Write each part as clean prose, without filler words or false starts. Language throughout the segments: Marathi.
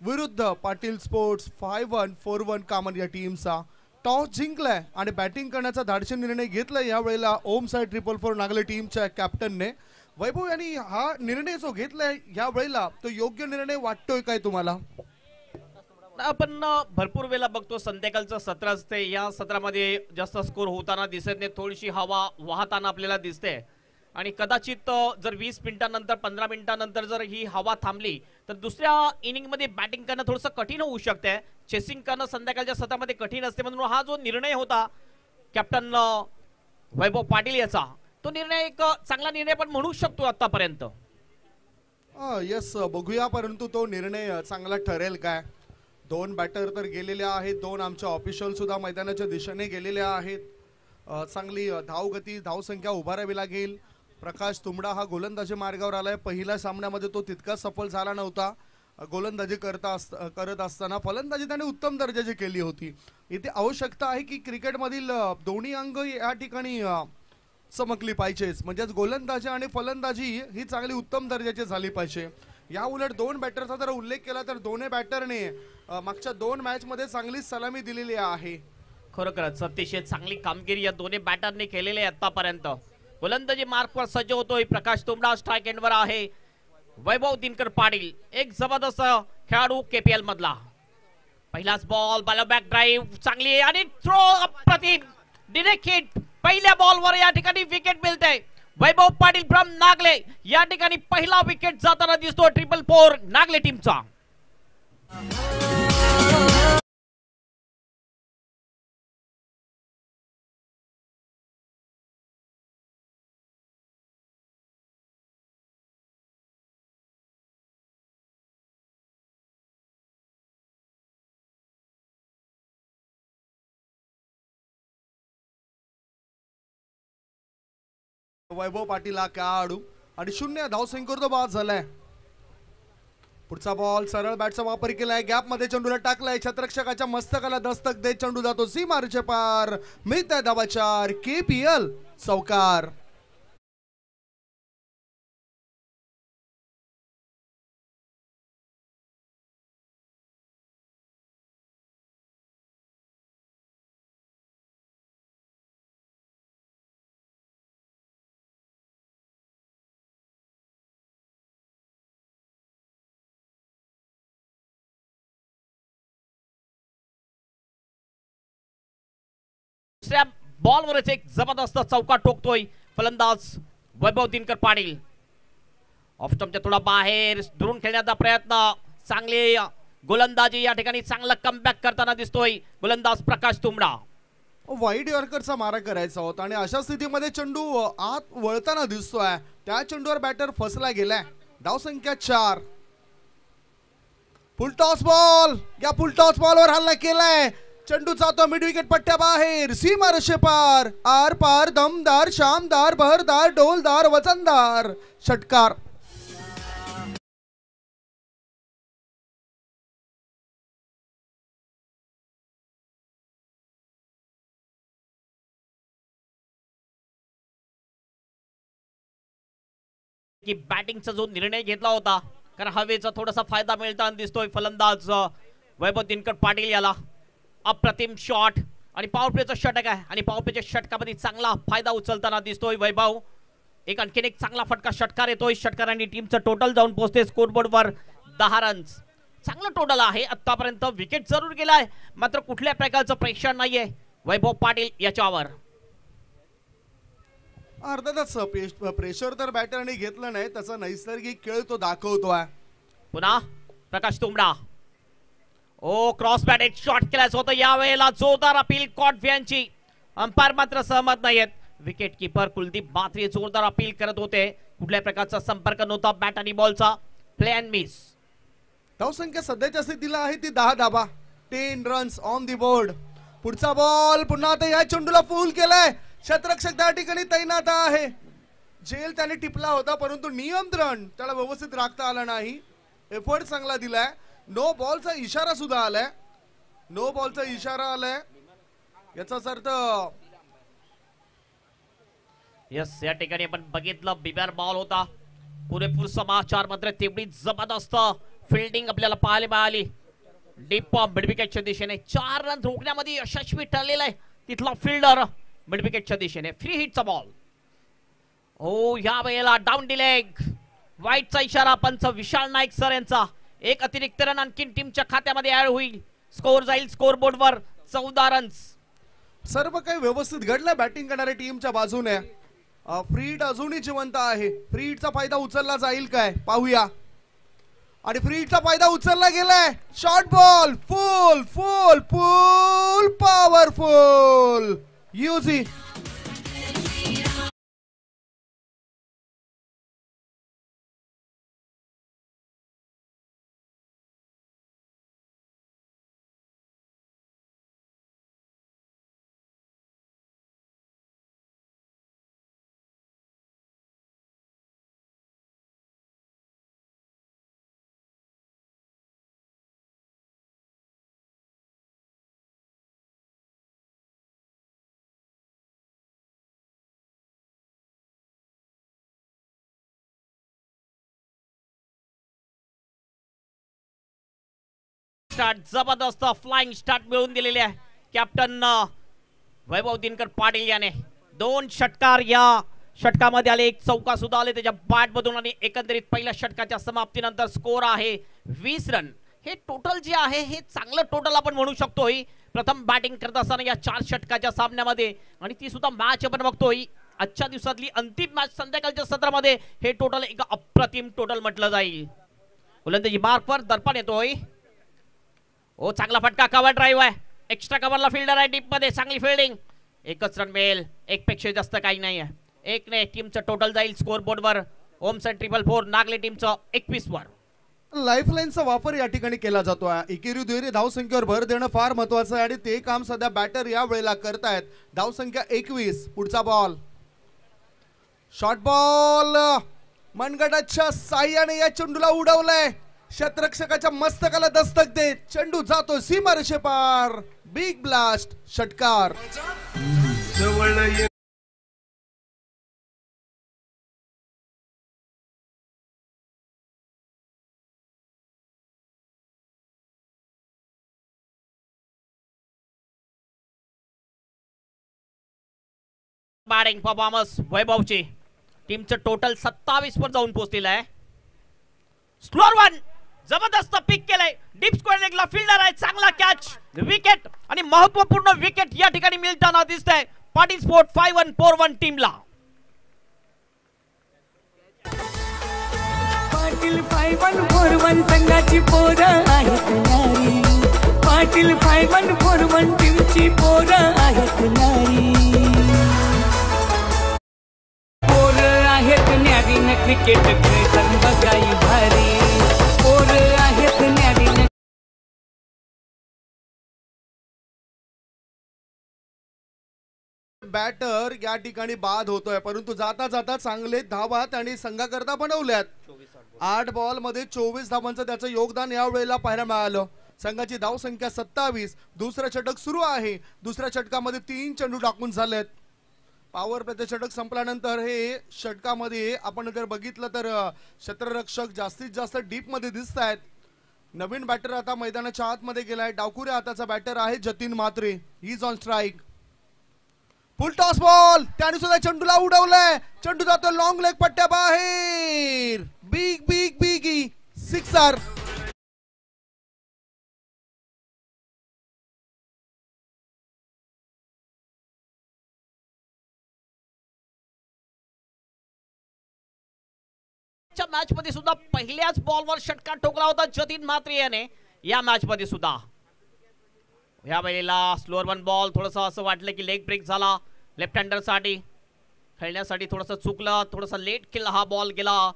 विरुद्ध पाटील स्पोर्ट्स 5-1 4-1 कामन या टीमचा टॉस जिंकलाय आणि बॅटिंग करण्याचा धाडसी निर्णय घेतलाय या वेळेला ओम साइड 444 नागले टीमच्या कॅप्टनने। वैभव यांनी हा निर्णय जो घेतलाय या वेळेला तो योग्य निर्णय वाटतोय काय तुम्हाला? आपण भरपूर वेळा बघतो संध्याकाळचं सत्र असते, या सत्रामध्ये जास्त स्कोर होताना दिसत नाही, थोडीशी हवा वाहताना आपल्याला दिसते आणि कदाचित जर 20 मिनिटांनंतर 15 मिनिटांनंतर जर ही हवा थांबली तर दुसऱ्या इनिंग मध्ये बॅटिंग करणं थोडंसं कठीण होऊ शकते, चेसिंग करणं संध्याकाळच्या सत्रामध्ये कठीण असते। म्हणून हा जो निर्णय होता कॅप्टन वैभव पाटील याचा, तो निर्णय एक चांगला निर्णय पण म्हणू शकतो आतापर्यंत। यस, बघूया परंतु तो निर्णय चांगला ठरेल काय? दोन बॅटर तर गेलेले आहेत, दोन आमच्या ऑफिशियल सुद्धा मैदानाच्या दिशेने गेलेले आहेत। चांगली धावगती धावसंख्या उभारावी लागेल। प्रकाश तुंबडा हा गोलंदाजी मार्गावर आलाय, पहिल्या सामन्यामध्ये तो तितका सफल झाला नव्हता। गोलंदाजी करत असताना फलंदाजी त्याने उत्तम दर्जाची केली होती। इथे आवश्यकता आहे की क्रिकेटमधील दोन्ही अंग या ठिकाणी चमकली पाहिजेच, म्हणजेच गोलंदाजी आणि फलंदाजी ही चांगली उत्तम दर्जाची झाली पाहिजे। या उलट दोन बॅटरचा जर उल्लेख केला तर दोन्ही बॅटरने मागच्या 2 मॅच मध्ये चांगली सलामी दिलेली आहे। खरोखरच अतिशय चांगली कामगिरी या दोन्ही बॅटरने केलेली आहे आतापर्यंत। गोलंदाजी मार्कवर सज्ज होतोय प्रकाश तुंबडा, स्ट्राइक एंडवर आहे वैभव दिनकर पाटील, एक जबरदस्त खेळाडू केपीएल मधला। पहिलाच बॉल, बॅक ड्राइव्ह चांगली आहे आणि थ्रो अप्रतिम डायरेक्ट हिट। पहिल्या बॉलवर या ठिकाणी विकेट मिळते वैभव पाटील फ्रॉम नागले, या ठिकाणी पहिला विकेट जाताना दिसतो 444 नागले टीमचा। वैभव पाटील हा खेळाडू आणि 0 धावसंख्येवर बाद झालाय। पुढचा बॉल सरळ बॅटचा वापर केलाय, गॅप मध्ये चेंडूला टाकलाय, क्षेत्ररक्षकाच्या मस्तकाला दस्तक देत चेंडू जातो सीमारेषे पार, मिळतोय धावाचार, केपीएल चौकार। दुसऱ्या बॉलवरच एक जबरदस्त चौका टोकतोय फलंदाज वैभव दिनकर पाटील। ऑफ स्टंपच्या थोडा बाहेर दुरून खेळण्याचा प्रयत्न, चांगली गोलंदाजी या ठिकाणी, चांगला कमबॅक करताना दिसतोय गोलंदाज प्रकाश तुंबडा। वाईड यॉर्करचा मारा करायचा होता आणि अशा स्थितीमध्ये चेंडू आत वळताना दिसतोय, त्या चेंडूवर बॅटर फसला गेलाय। धावसंख्या 4। फुल टॉस बॉल, या फुल टॉस बॉलवर हल्ला केलाय, चेंडू जातो मिड विकेट पट्ट्या बाहेर, सीमारेषे पार, आर पार, दमदार, शामदार, बहरदार, डोलदार, वजनदार षटकार। की बॅटिंगचा जो निर्णय घेतला होता, कारण हवेचा थोडासा फायदा मिळताना दिसतोय फलंदाज वैभव दिनकर पाटील याला। अप्रतिम शॉट आणि पॉवर प्लेचा षटक आहे आणि पॉवर प्लेच्या षटकामध्ये चांगला फायदा उचलताना दिसतोय वैभव। एक आणखीन एक चांगला फटका षटकार येतोय, षटकारांनी टीमचं टोटल जाऊन पोहोचते स्कोरबोर्डवर 10 रन्स। चांगलं टोटल आहे आतापर्यंत, विकेट जरूर गेलाय मात्र कुठल्या प्रकारचं प्रेशर नाहीये वैभव पाटील याच्यावर। अर्थातच प्रेशर तर बॅटरने घेतलं नाही, त्याचा नैसर्गिक खेळ तो दाखवतोय। पुन्हा प्रकाश तुंबडा, ओ क्रॉस बॅटेड शॉट केल्याचं होतं, यावेळेला जोरदार अपील कॉटव्यांची, अंपायर मात्र सहमत नाहीयेत। विकेट किपर कुलदीप बात्रे जोरदार अपील करत होते, कुठल्या प्रकारचा संपर्क नव्हता बॅट आणि बॉलचा, प्ले अँड मिस। धावसंख्या सध्याच्या स्थितीला आहे ती 10 धाबा, 10 रन्स ऑन दी बोर्ड। पुढचा बॉल पुन्हा आता या चेंडूला फुल केलाय, क्षेत्ररक्षक त्या ठिकाणी तैनात आहे, झेल त्याने टिपला होता परंतु नियंत्रण त्याला व्यवस्थित राखता आलं नाही, एफर्ट चांगला दिलाय। नो बॉलचा इशारा सुद्धा आलाय, नो बॉलचा इशारा आलाय, याचाच अर्थ यस या ठिकाणी आपण बघितलं बिबार बॉल होता, पुरेपूर समाचार मात्र तेवढी जबरदस्त फिल्डिंग आपल्याला पाहायला मिळाली डीप मिडविकेटच्या दिशेने. 4 रन रोखण्यामध्ये यशस्वी ठरलेला आहे तिथला फिल्डर मिडविकेटच्या दिशेने. Free हिटचा ball. ओ या वेळेला डाऊन डिलेग. वाईटचा इशारा पंच विशाल नाईक सर यांचा. एक अतिरिक्त रन आणखी टीमच्या खात्यामध्ये ऍड होईल. स्कोर जाईल स्कोर बोर्डवर 14 रन्स. सर्व काही व्यवस्थित घडलं बॅटिंग करणाऱ्या टीमच्या बाजूने. फ्री हिट अजूनही जिवंत आहे. फ्री हिटचा फायदा उचलला जाईल काय पाहूया. आणि फ्री हिटचा फायदा उचलला गेलाय. शॉर्ट बॉल फुल फुल फुल पॉवरफुल युजी. स्टार्ट जबरदस्त फ्लाइंग स्टार्ट मिळवून दिलेले आहे कॅप्टन वैभव दिनकर पाटील याने. 2 षटकार या षटकामध्ये आले. एक चौका सुद्धा आले त्याच्या बॅट मधून. आणि एकंदरीत पहिल्या षटकाच्या समाप्तीनंतर स्कोर आहे 20 रन. हे टोटल जे आहे हे चांगलं टोटल आपण म्हणू शकतोय प्रथम बॅटिंग करत असताना या 4 षटकाच्या सामन्यामध्ये. आणि ती सुद्धा मॅच आपण बघतोय आजच्या दिवसातली अंतिम मॅच संध्याकाळच्या सत्रामध्ये. हे टोटल एक अप्रतिम टोटल म्हटलं जाईल. गोलंदाजी मार्कवर दर्पण येतोय. ओ चांगला फटका. कव्हर ड्राईव्ह आहे. एक्स्ट्रा कव्हरला फिल्डर आहे डीप मध्ये. चांगली फिल्डिंग. एकच रन मिळेल. एक पेक्षा जास्त काही नाही आहे. एक ने टीमचं टोटल जाईल स्कोर बोर्डवर. ओमसन 444 नागले टीमचं 21 वर. लाईफलाईनचा वापर या ठिकाणी केला जातो. एकेरी दुहेरी धावसंख्येवर भर देणं फार महत्वाचं आहे आणि ते काम सध्या बॅटर या वेळेला करतायत. धावसंख्या 21. पुढचा बॉल शॉर्ट बॉल. मनगटाच्या साह्याने या चेंडूला उडवलंय. क्षेत्ररक्षकाच्या मस्तकाला दस्तक देत चेंडू जातो सीमारेषे पार. बिग ब्लास्ट षटकार. बॅटिंग परफॉर्मन्स वैभवची. टीमचं टोटल 27 वर जाऊन पोहोचलेलं आहे. स्लोअर वन जबरदस्त पिक केलंय. डीप स्क्वेअर लेगला फिल्डर आहे. चांगला कॅच. विकेट आणि महत्वपूर्ण विकेट या ठिकाणी मिळताना दिसतंय पाटील स्पोर्ट 5141 टीमला. पाटील 5141 संघाची पोरं आहेत नारी. पाटील 5141 टीमची पोरं आहेत नारी. पोरं आहेत न्यारीन क्रिकेट खेळताना बघाई भारी. पोरं आहेत न्यारीन. बॅटर या ठिकाणी बाद होतोय परंतु जाता जाता चांगले धावा त्यांनी संघाकरता बनवल्यात. 8 बॉल मध्ये 24 धावांचं त्याचं योगदान या वेळेला पाहायला मिळालं. संघाची धाव संख्या 27. दुसरं षटक सुरू आहे. दुसऱ्या षटकामध्ये 3 चेंडू टाकून झालेत. पॉवर प्लेचं षटक संपल्यानंतर हे षटकामध्ये आपण जर बघितलं तर क्षेत्ररक्षक जास्तीत जास्त डीप मध्ये दिसत आहेत. नवीन बॅटर आता मैदानाच्या आतमध्ये गेलाय. डावखुऱ्या हाताचा बॅटर आहे Jatin Mhatre. He is on strike. Full toss ball. त्याने सुद्धा चेंडूला उडवलंय. चेंडू जातो लॉंग लेग पट्ट्या बाहेर. Big big biggie sixer. Match मध्ये सुद्धा पहिल्याच बॉलवर षटकार ठोकला होता जतीन म्हात्रे याने. या मॅच मध्ये सुद्धा या वेळेला स्लोअर वन बॉल. थोडंसं असं वाटलं की लेग ब्रेक झाला लेफ्ट हँडर साठी. खेळण्यासाठी थोडंसं चुकलं. थोडंसं लेट केला हा बॉल गेला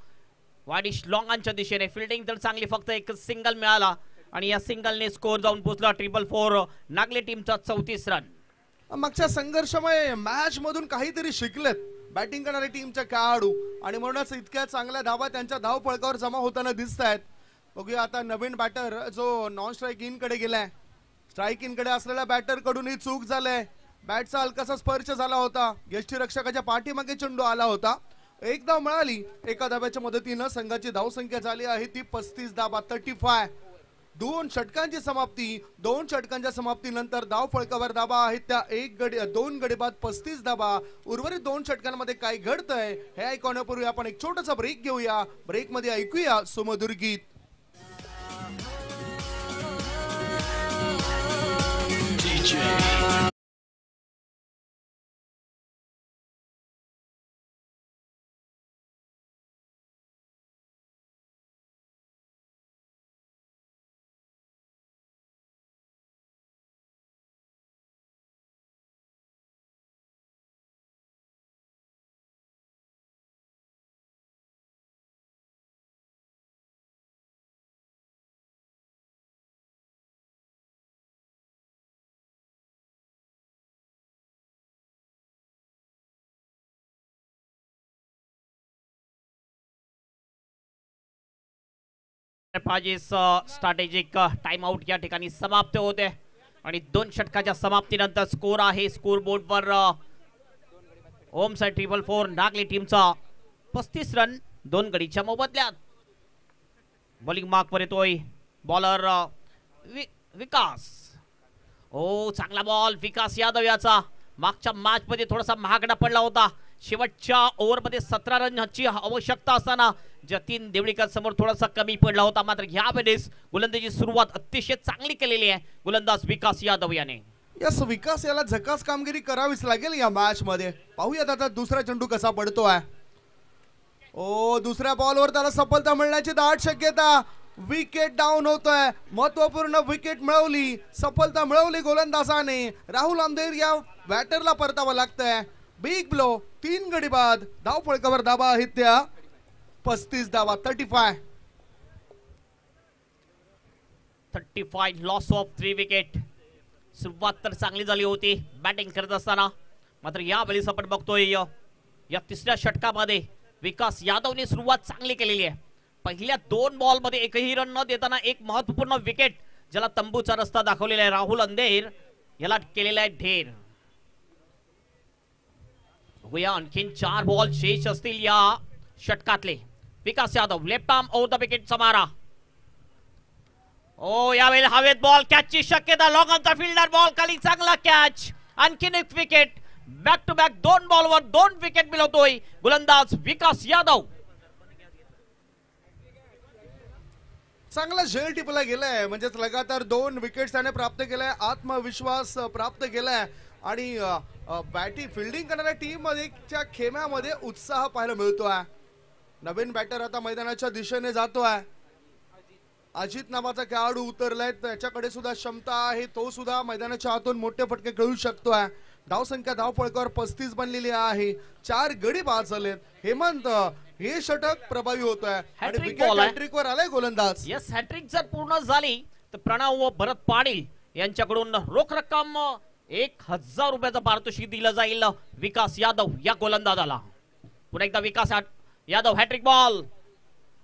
वाडिश लॉंगांच्या दिशेने. फिल्डिंग तर चांगली. फक्त एक सिंगल मिळाला आणि या सिंगलने स्कोर जाऊन पोहोचला 444 नागले टीमचा 34 रन. मागच्या संघर्षमय मॅच मधून काहीतरी शिकलेत बॅटिंग करणाऱ्या टीमच्या खेळाडू आणि म्हणूनच इतक्या चांगल्या धावा त्यांच्या धाव फळकावर जमा होताना दिसत आहेत. बघूया आता नवीन बॅटर जो नॉन स्ट्राईक इन कडे गेलाय. स्ट्राईक इन कडे असलेल्या बॅटर कडून ही चूक झाले. बॅटचा हलकासा स्पर्श झाला होता. यष्टीरक्षकाच्या पाठीमागे चेंडू आला होता एकदा मिळाली. एका धाब्याच्या मदतीनं संघाची धावसंख्या झाली आहे ती 35 धाबा 35. दोन षटकांची समाप्ती. दोन षटकांच्या समाप्तीनंतर धाव फळकावर धाबा आहेत त्या दोन गडी बाद 35 धाबा. उर्वरित दोन षटकांमध्ये काय घडतंय हे ऐकण्यापूर्वी आपण एक छोटासा ब्रेक घेऊया. ब्रेक मध्ये ऐकूया सुमधुर गीत. स्ट्रॅटेजिक टाइम आउट या ठिकाणी समाप्त होते आणि दोन षटकाच्या समाप्तीनंतर स्कोर आहे स्कोर बोर्डवर ओम साइड 444 नागली टीमचा 35 रन 2 गडीच्या मोबदल्यात. बॉलिंग मार्क वर येतोय बॉलर विकास. ओ चांगला बॉल विकास यादव याचा. मागच्या मॅच मध्ये थोडासा महागडा पडला होता. शेवटच्या ओव्हर मध्ये 17 रनची आवश्यकता असताना जतीन देवळीकर समोर थोडासा कमी पडला होता. मात्र यावेळेस गोलंदाजी सुरुवात अतिशय चांगली केलेली आहे गोलंदाज विकास यादव याने. यस विकास याला झकास कामगिरी करावीच लागेल या मॅच मध्ये. पाहूयात आता दुसरा चेंडू कसा पडतोय. ओ दुसऱ्या बॉलवर त्याला सफलता मिळण्याची दाट शक्यता. विकेट डाऊन होतोय. महत्वपूर्ण विकेट मिळवली. सफलता मिळवली गोलंदाजाने. राहुल अंधेर या बॅटरला परतावं लागतंय. बिग ब्लो 3 गडी बाद. धाव फळकावर धाबा आहेत त्या 35 धावा 35 लॉस ऑफ 3 विकेट. सुरुवात तर चांगली झाली होती बॅटिंग करत असताना. मात्र यावेळेस आपण बघतोय या तिसऱ्या षटकामध्ये विकास यादवने सुरुवात चांगली केलेली आहे. पहिल्या 2 बॉल मध्ये एकही रन न देताना एक महत्वपूर्ण विकेट ज्याला तंबूचा रस्ता दाखवलेला आहे राहुल अंधेर याला केलेला आहे ढेर. बघूया आणखीन 4 बॉल शेष असतील या षटकातले. Vikas Yadav left arm over the विकेटचा मारा. ओ यावेळी हवेत बॉल कॅचची शक्यता. लॉंग ऑनचा फिल्डर बॉल खाली चांगला कॅच. आणखीन एक विकेट. बॅक टू बॅक 2 बॉलवर 2 विकेट मिळवतोय गोलंदाज विकास यादव. चांगला झेल टिपला गेलाय. म्हणजेच लगातार 2 विकेट्स त्याने प्राप्त केलाय. आत्मविश्वास प्राप्त केलाय आणि बॅटिंग फिल्डिंग करणाऱ्या टीम मध्ये खेम्यामध्ये उत्साह पाहायला मिळतोय. नवीन बॅटर आता मैदानाच्या दिशेने जातोय. अजित नावाचा खेळाडू उतरलाय. त्याच्याकडे सुद्धा क्षमता आहे. तो सुद्धा मैदानाच्या आतून मोठे फटके खेळू शकतोय. धावसंख्या धाव फळकावर 35 बनलेली आहे. 4 गडी बाद झालेत. हेमंत हे षटक प्रभावी होतोय आणि विकेट हॅट्रिक वर आलाय गोलंदाज. यस हॅट्रिक जर पूर्ण झाली तर प्रणव व भरत पाटील यांच्याकडून रोख रक्कम 1000 रुपयाचा पारितोषिक दिलं जाईल विकास यादव या गोलंदाजाला. पुन्हा एकदा विकास यादव हॅट्रिक बॉल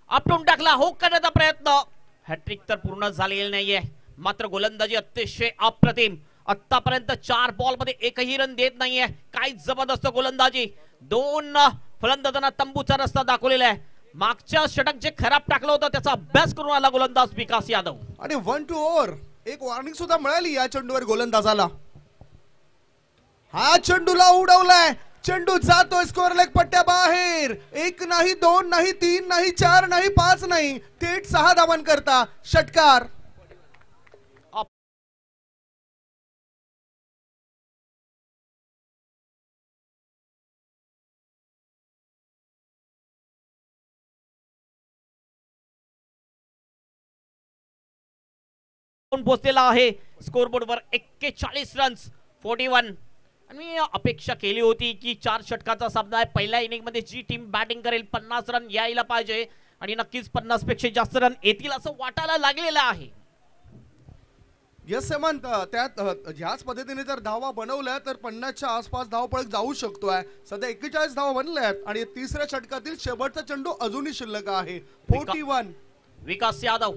आपटून टाकला. हुक करण्याचा प्रयत्न. हॅट्रिक तर पूर्ण झालेली नाहीये. मात्र गोलंदाजी अतिशय अप्रतिम. आतापर्यंत 4 बॉल मध्ये एकही रन देत नाहीये. काय जबरदस्त गोलंदाजी. 2 फलंदाजांना तंबूचा रस्ता दाखवलेला आहे. मागच्या षटक जे खराब टाकलं होतं त्याचा अभ्यास करून आला गोलंदाज विकास यादव. आणि 1 टू ओव्हर एक वॉर्निंग सुद्धा मिळाली या चेंडूवर गोलंदाजाला. हा चेंडूला उडवलाय. चेंडू जातोय स्कोअर लेग पट्ट्या बाहेर. 1 नाही 2 नाही 3 नाही 4 नाही 5 नाही थेट 6 धावांकरता षटकार. पोहोचलेला आहे स्कोर बोर्डवर 41 रन्स 41. आणि अपेक्षा केली होती की 4 षटकाचा सामना आहे. पहिल्या इनिंग मध्ये जी टीम बॅटिंग करेल 50 रन यायला पाहिजे आणि नक्कीच 50 पेक्षा जास्त रन येतील असं वाटायला लागलेलं आहे. यस हेमंत त्यात ह्याच पद्धतीने जर धावा बनवल्या तर 50च्या आसपास धावपळक जाऊ शकतोय. सध्या 41 धावा बनल्यात आणि तिसऱ्या षटकातील शेवटचा चेंडू अजूनही शिल्लक आहे 41. विकास यादव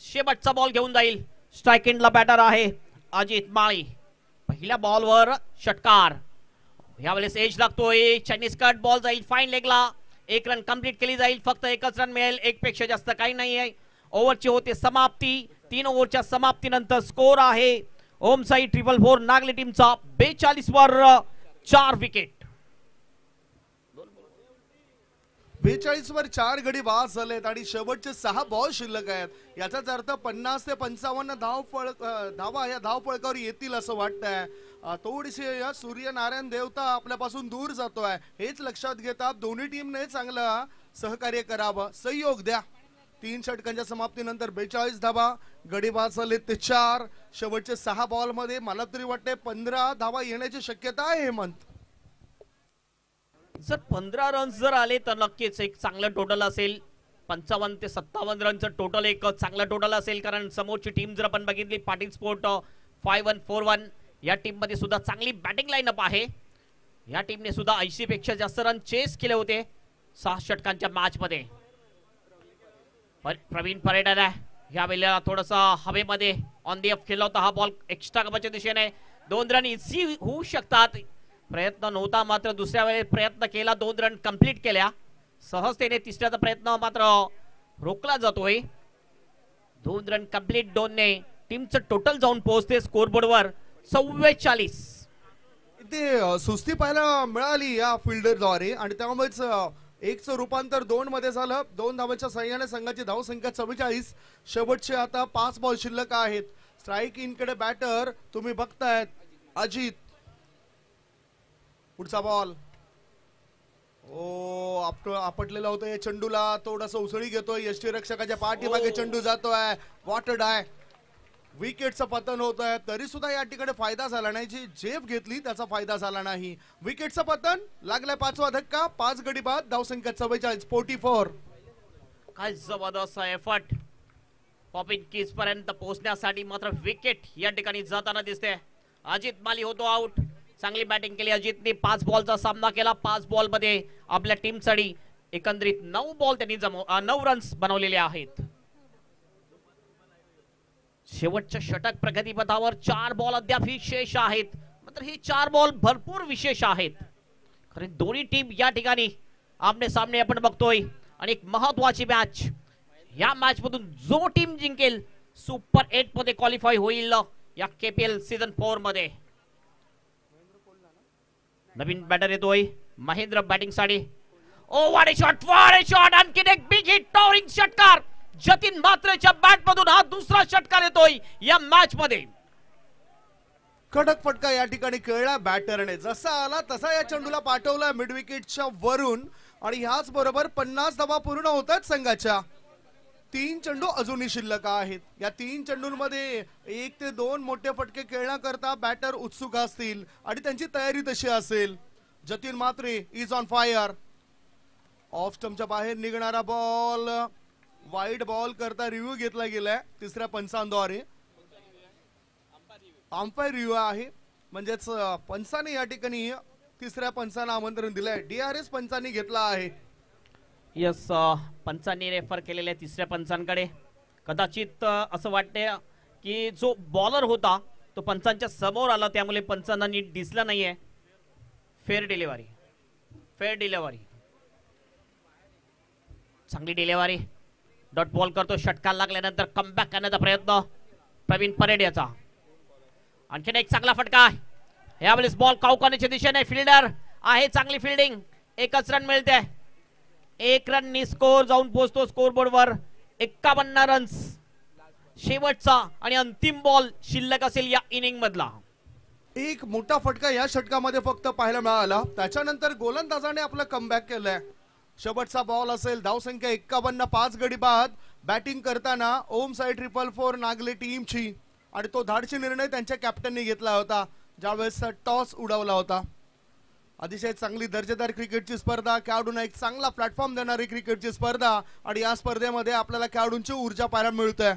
शेवटचा बॉल घेऊन जाईल. स्ट्राइक एंडला बॅटर आहे अजित माळी. पहिल्या बॉलवर षटकार. यावेळेस एज लागतोय. चायनीज कट बॉल जाईल फाईन लेगला. एक रन कंप्लीट केली जाईल, फक्त एकच रन मिळेल, एक पेक्षा जास्त काही नाही आहे. ओव्हरची होते समाप्ती. 3 ओव्हरच्या समाप्तीनंतर स्कोर आहे ओम साई 444 नागले टीमचा 42 वर 4 विकेट. 42 वर 4 गडी बाद झालेत आणि शेवटचे 6 बॉल शिल्लक आहेत. याचाच अर्थ 50 ते 55 धावा या धावफळकावर येतील असं वाटतंय. थोडीशी या सूर्यनारायण देवता आपल्यापासून दूर जातोय, हेच लक्षात घेता दोन्ही टीमने चांगलं सहकार्य करावं, सहयोग द्या. 3 षटकांच्या समाप्तीनंतर 42 धावा, गडी बाद झाले ते 4. शेवटचे 6 बॉल मध्ये मला तरी वाटते 15 धावा येण्याची शक्यता आहे. हेमंत, जर 15 रन्स जर आले तर नक्कीच एक चांगलं टोटल असेल. 55 ते 57 रनचं टोटल एक चांगलं टोटल असेल, कारण समोरची टीम जर आपण बघितली पाटील स्पोर्ट 5141 या टीम मध्ये सुद्धा चांगली बॅटिंग लाईनअप आहे. या टीमने सुद्धा 80 पेक्षा जास्त रन चेस केले होते 6 षटकांच्या मॅच मध्ये. प्रवीण परेडर आहे या वेळेला थोडासा हवेमध्ये ऑन दी ऑफ केला होता हा बॉल एक्स्ट्रा कबाच्या दिशेने. 2 रन इझी होऊ शकतात, प्रयत्न नव्हता मात्र दुसऱ्या वेळेस प्रयत्न केला, 2 रन कंप्लीट केल्या सहजतेने. तिसऱ्याचा प्रयत्न मात्र रोखला जातोय. 2 रन कंप्लीट 2 ने टीमचं टोटल जाऊन पोहोचते स्कोरबोर्डवर 44. इथे सुस्ती पाहायला मिळाली या फिल्डरद्वारे आणि त्यामुळेच 1चं रूपांतर 2 मध्ये झालं. 2 धावांच्या सहाय्याने संघाची धावसंख्या 44. शेवटचे आता 5 बॉल शिल्लक आहेत. स्ट्राईक इन कडे बॅटर तुम्ही बघतायत अजित. पुढचा बॉल आपटलेला होता या चेंडूला, थोडासा उसळी घेतोय यष्टीरक्षकाच्या पाठीमागे चेंडू जातोय. वॉटर डाय, विकेटचं पतन होत आहे, तरी सुद्धा या ठिकाणी फायदा झाला नाही. जी झेप घेतली त्याचा फायदा झाला नाही. विकेटचं पतन, लागलाय 5वा धक्का, 5 गडी बाद, धावसंख्या 44 44. काय जबरदस्त एफर्ट पॉपिंग कीज पर्यंत पोहोचण्यासाठी, मात्र विकेट या ठिकाणी जाताना दिसते. अजित माली होतो आउट. चांगली बॅटिंग केली अजितने, 5 बॉलचा सामना केला. 5 बॉल मध्ये आपल्या टीमसाठी एकंदरीत 9 बॉल त्यांनी 9 रन्स बनवलेले आहेत. शेवटच्या षटक प्रगतीपथावर 4 बॉल अद्याप शेष आहेत, मात्र हे 4 बॉल भरपूर विशेष आहेत. खरे दोन्ही टीम या ठिकाणी आमने सामने आपण बघतोय आणि एक महत्वाची मॅच. या मॅच मधून जो टीम जिंकेल सुपर 8 मध्ये क्वालिफाय होईल या केपीएल सीझन 4 मध्ये. नवीन बॅटर येतोय महेंद्र बॅटिंग साठी. ओ व्हाट अ शॉट, आणखीन एक बिग हिट, टॉवरिंग षटकार. जतीन मात्रेच्या बॅट मधून हा दुसरा षटकार येतोय या मॅच मध्ये. कडक फटका या ठिकाणी खेळला बॅटरने, जसा आला तसा या चेंडूला पाठवला मिड विकेटच्या वरून आणि ह्याच बरोबर 50 धावा पूर्ण होतात संघाच्या. 3 चेंडू अजूनही शिल्लक आहेत. या 3 चेंडूंमध्ये 1 ते 2 मोठे फटके खेळण्याकरता बॅटर उत्सुक असतील आणि त्यांची तयारी तशी असेल. जतीन मात्रे इज ऑन फायर. ऑफ स्टंपच्या बाहेर निघणारा बॉल वाईड बॉल करता रिव्ह्यू घेतला गेलाय 3ऱ्या पंचांद्वारे. अंपायर रिव्ह्यू आहे, म्हणजेच पंचाने या ठिकाणी 3ऱ्या पंचांना आमंत्रण दिलंय. DRS पंचांनी घेतला आहे. यस, पंचांनी रेफर केलेल्या 3ऱ्या पंचांकडे. कदाचित असं वाटते की जो बॉलर होता तो पंचांच्या समोर आला, त्यामुळे पंचांना नीट दिसला नाहीये. फेअर डिलेवरी, चांगली डिलेवरी. डॉट बॉल करतो, षटकार लागल्यानंतर कमबॅक करण्याचा प्रयत्न प्रवीण परेड याचा. आणखीन एक चांगला फटका. यावेळेस बॉल कावकानेच्या दिशेने, फिल्डर आहे, चांगली फिल्डिंग. 1च रन मिळते. 1 रन स्कोर जाऊन पोहोचतो स्कोरबोर्डवर 51 रन्स. शेवटचा आणि अंतिम बॉल शिल्लक असेल या इनिंग मधला. एक मोठा फटका या षटकामध्ये फक्त पाहायला मिळाला, त्याच्यानंतर गोलंदाजाने आपलं कमबॅक केलंय. शेवटचा बॉल असेल, धावसंख्या 51, 5 गडी बाद. बॅटिंग करताना ओम साई 444 नागले टीमची आणि तो धाडसी निर्णय त्यांच्या कॅप्टनने घेतला होता ज्यावेळेस टॉस उडवला होता. अतिशय चांगली दर्जेदार क्रिकेटची स्पर्धा, खेळाडूंना एक चांगला प्लॅटफॉर्म देणारी क्रिकेटची स्पर्धा आणि या स्पर्धेमध्ये आपल्याला खेळाडूंची ऊर्जा पाहायला मिळते.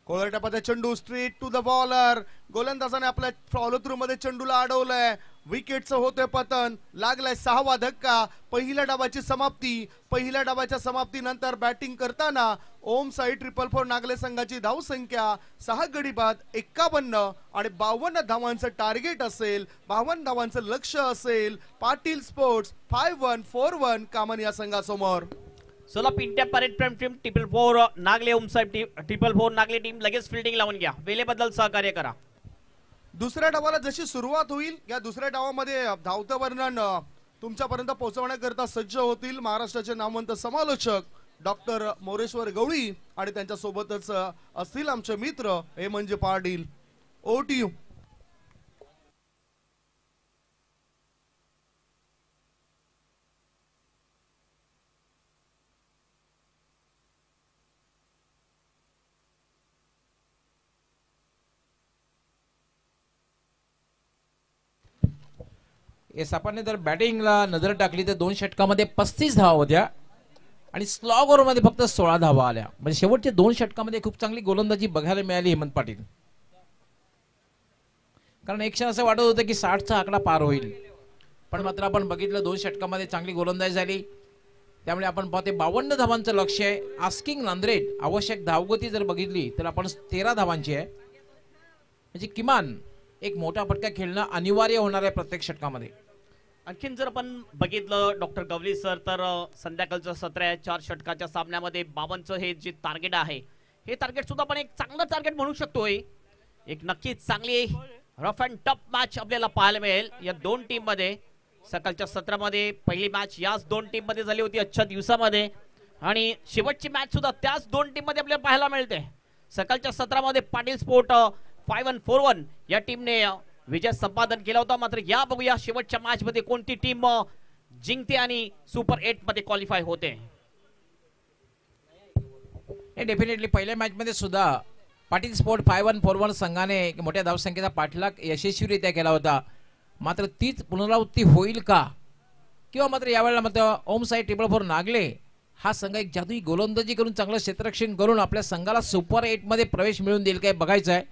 कोलरटपाचा चेंडू स्ट्रेट टू द बॉलर. गोलंदाजाने आपल्या फॉलो थ्रू मध्ये चेंडूला अडवलंय. विकेटचं होतंय पतन, लागलाय 6वा धक्का. पहिल्या डावाची समाप्ती. पहिल्या डावाच्या समाप्तीनंतर बॅटिंग करताना ओम साई 444 नागले संघाची धावसंख्या 6 गडी बाद 51 आणि 52 धावांचं टार्गेट असेल, 52 धावांचं लक्ष्य असेल. पाटील स्पोर्ट्स 5141 कामन या संघासमोर. चला पिंट्या परेड प्रेम टीम 444 नागले ओम साहेब 444 नागले टीम लगेच फिल्डिंग लावून घ्या. वेळेबद्दल सहकार्य करा. दुसऱ्या डावाला जशी सुरुवात होईल या दुसऱ्या डावामध्ये धावतं वर्णन तुमच्यापर्यंत पोहोचवण्याकरता सज्ज होतील महाराष्ट्राचे नामवंत समालोचक डॉक्टर मोरेश्वर गवळी आणि त्यांच्या सोबतच असतील आमचे मित्र हे म्हणजे पाटील. ओटीयू. येस, आपण जर बॅटिंगला नजर टाकली तर 2 षटकामध्ये 35 धावा होत्या आणि स्लॉग ओव्हरमध्ये फक्त 16 धावा आल्या. म्हणजे शेवटच्या 2 षटकामध्ये खूप चांगली गोलंदाजी बघायला मिळाली हेमंत पाटील. कारण एक क्षण असं वाटत होतं की 60चा आकडा पार होईल, पण मात्र आपण बघितलं 2 षटकामध्ये चांगली गोलंदाजी झाली. त्यामुळे आपण पाहते 52 धावांचं लक्ष आहे. आस्किंग नांद्रेड आवश्यक धावगती जर बघितली तर आपण 13 धावांची आहे. म्हणजे किमान एक मोठा फटका खेळणं अनिवार्य होणार आहे प्रत्येक षटकामध्ये. आणखीन जर आपण बघितलं डॉक्टर गवली सर तर संध्याकाळचं सत्र आहे. 4 षटकाच्या सामन्यामध्ये 52चं हे जे टार्गेट आहे हे टार्गेट सुद्धा आपण एक चांगलं टार्गेट म्हणू शकतोय. एक नक्कीच चांगली रफ अँड टफ मॅच आपल्याला पाहायला मिळेल या 2 टीम मध्ये. सकाळच्या सत्रामध्ये पहिली मॅच याच 2 टीम मध्ये झाली होती आजच्या दिवसामध्ये आणि शेवटची मॅच सुद्धा त्याच 2 टीम मध्ये आपल्याला पाहायला मिळते. सकाळच्या सत्रामध्ये पाटील स्पोर्ट 5141 या टीमने विजय संपादन केला होता. मात्र या बघूया शेवटच्या मॅच मध्ये कोणती टीम जिंकते आणि सुपर 8 मध्ये क्वालिफाय होते. डेफिनेटली पहिल्या मॅच मध्ये सुद्धा पाटील स्पोर्ट 5141 संघाने मोठ्या धावसंख्येचा पाठलाग यशस्वीरित्या केला होता. मात्र तीच पुनरावृत्ती होईल का, किंवा मात्र यावेळेला मात्र ओम साई 444 नागले हा संघ एक जादुई गोलंदाजी करून चांगलं क्षेत्ररक्षण करून आपल्या संघाला सुपर 8 मध्ये प्रवेश मिळवून देईल काय बघायचं आहे.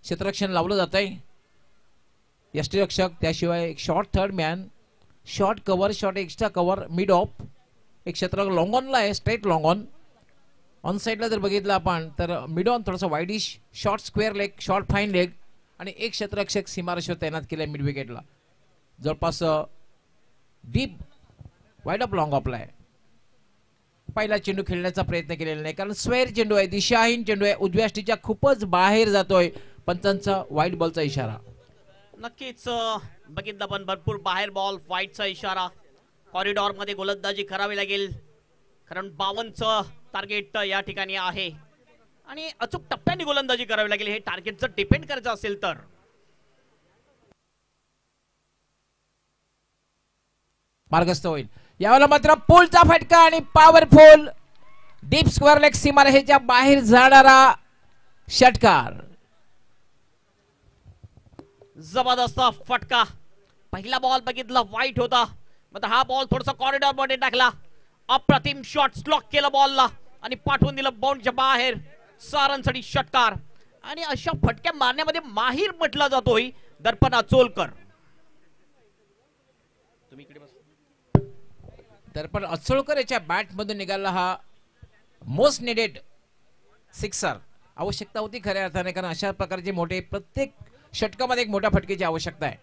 क्षेत्ररक्षण लावलं जात आहे. यष्टीरक्षक, त्याशिवाय एक short third man, short cover, short extra cover, mid of, एक क्षेत्ररक्षक लॉंग ऑनला आहे, स्ट्रेट लॉंग ऑन. ऑन साईडला जर बघितलं आपण तर मिड ऑन थोडासा widish, short square leg, short fine leg आणि एक क्षेत्ररक्षक सीमारेषेवर तैनात केलाय मिड विकेटला. जवळपास डीप वाईड ऑफ लॉंग ऑफला आहे. पहिला चेंडू खेळण्याचा प्रयत्न केलेला नाही कारण स्क्वेअर चेंडू आहे, दिशाहीन चेंडू आहे, उजव्या स्टिकच्या खूपच बाहेर जातोय. पंचांचा वाईट बॉलचा इशारा. नक्कीच बघितलं आपण भरपूर बाहेर बॉल, वाईटचा इशारा. कॉरिडॉर मध्ये गोलंदाजी करावी लागेल कारण 52चं टार्गेट या ठिकाणी आहे आणि अचूक टप्प्याने गोलंदाजी करावी लागेल. हे टार्गेट जर डिपेंड करायचं असेल तर मार्गस्थ होईल. यावेळेला मात्र पोलचा फटका आणि पॉवरफुल डीप स्क्वेअर लेग सीमारेषेच्या बाहेर जाणारा षटकार. जबरदस्त फटका. पहिला बॉल बघितला वाईट होता, मात्र हा बॉल थोडासा कॉरिडॉर मध्ये टाकला. अप्रतिम शॉट स्लॉक केला बॉलला आणि पाठवून दिलं बाउंडच्या बाहेर. सारांसाठी षटकार आणि अशा फटक्या मारण्यामध्ये माहीर म्हटला जातोय दर्पण अचोलकर. दर्पण अचोलकर याच्या बॅट मधून निघाला हा मोस्ट निडेड सिक्सर. आवश्यकता होती खऱ्या अर्थाने, कारण अशा प्रकारचे मोठे प्रत्येक षटकामध्ये एक मोठ्या फटकेची आवश्यकता आहे.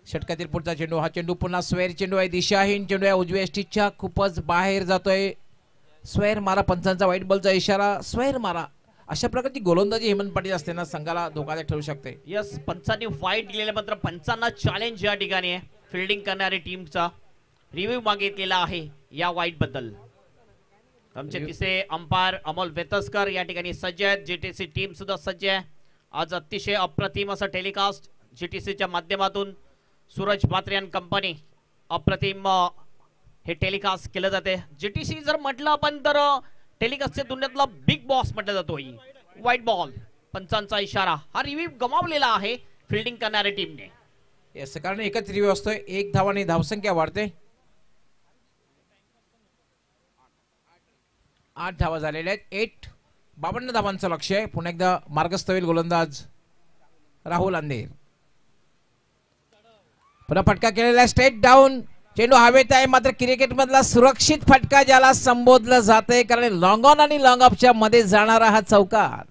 षटकातील पुढचा चेंडू, हा चेंडू पुन्हा स्क्वेअर चेंडू आहे, दिशाहीन चेंडू आहे, उजव्या स्टिकच्या खूपच बाहेर जातोय. स्क्वेअर मारा, पंचांचा वाईट बॉलचा इशारा. स्क्वेअर मारा. अशा प्रकारची गोलंदाजी हेमंत पाटील असताना संघाला धोकादायक ठरू शकते. यस, पंचांनी वाईट दिलेले, मात्र पंचांना चॅलेंज या ठिकाणी आहे. फिल्डिंग करणारी टीमचा रिव्ह्यू मागितलेला आहे या वाईट बद्दल. आमचे तिसरे अंपायर अमोल वेतसकर या ठिकाणी सज्ज आहेत. जीटीसी टीम सुद्धा सज्ज आहे. आज अतिशय अप्रतिम असं टेलिकास्ट जीटीसीच्या माध्यमातून सूरज बात्रे अँड कंपनी अप्रतिम हे टेलिकास्ट केलं जाते. जीटीसी जर म्हटलं आपण तर टेलिकास्टच्या दुनियातला बिग बॉस म्हटलं जातो. वाईट बॉल, पंचांचा इशारा. हा रिव्ह्यू गमावलेला आहे फिल्डिंग करणाऱ्या टीमने. येस, कारण एकच रिव्ह्यू असतोय. 1 धावाने धावसंख्या वाढते. 8 धावा झालेल्या आहेत. 8 52 धावांचं लक्ष आहे. पुन्हा एकदा मार्गस्थ होईल गोलंदाज राहुल अंधेर. पुन्हा फटका केलेला स्ट्रेट डाऊन, चेंडू हवेत आहे, मात्र क्रिकेट मधला सुरक्षित फटका ज्याला संबोधलं जाते, कारण लॉंग ऑन आणि लॉंग ऑफच्या मध्ये जाणारा हा चौकार.